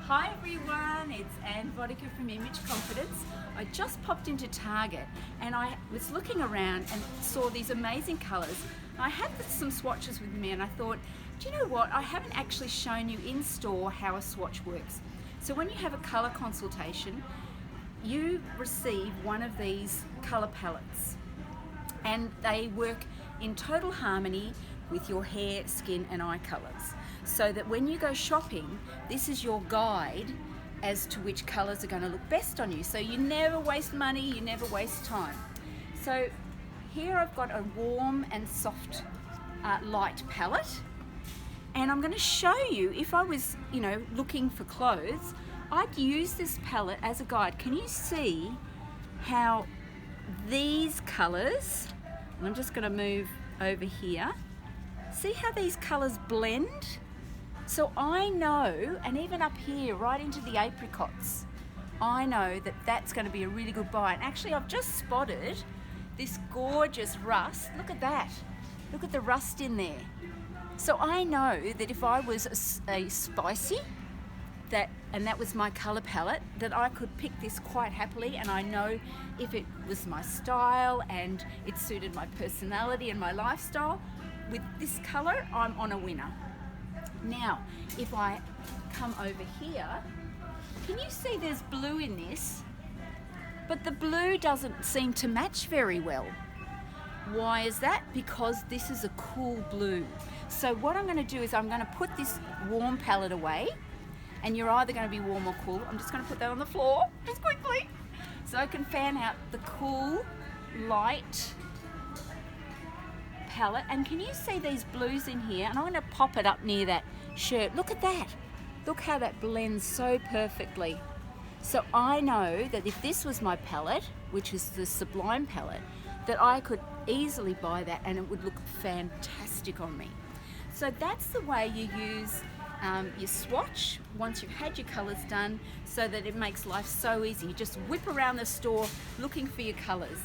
Hi everyone, it's Anne Vodicka from Image Confidence. I just popped into Target and I was looking around and saw these amazing colours. I had some swatches with me and I thought, do you know what, I haven't actually shown you in store how a swatch works. So when you have a colour consultation, you receive one of these colour palettes and they work in total harmony with your hair, skin and eye colours. So that when you go shopping, this is your guide as to which colours are going to look best on you. So you never waste money, you never waste time. So here I've got a warm and soft light palette. And I'm going to show you, if I was, looking for clothes, I'd use this palette as a guide. Can you see how these colours, and I'm just going to move over here, see how these colours blend? So I know, and even up here, right into the apricots, I know that that's going to be a really good buy. And actually I've just spotted this gorgeous rust. Look at that. Look at the rust in there. So I know that if I was a spicy, and that was my colour palette, that I could pick this quite happily, and I know if it was my style and it suited my personality and my lifestyle, with this colour, I'm on a winner. Now, if I come over here, can you see there's blue in this? But the blue doesn't seem to match very well. Why is that? Because this is a cool blue. So what I'm going to do is I'm going to put this warm palette away, and you're either going to be warm or cool. I'm just going to put that on the floor, just quickly, so I can fan out the cool, light palette. And can you see these blues in here? And I'm going to pop it up near that shirt. Look at that. Look how that blends so perfectly. So I know that if this was my palette, which is the Sublime palette, that I could easily buy that and it would look fantastic on me. So that's the way you use your swatch once you've had your colours done, so that it makes life so easy. You just whip around the store looking for your colours.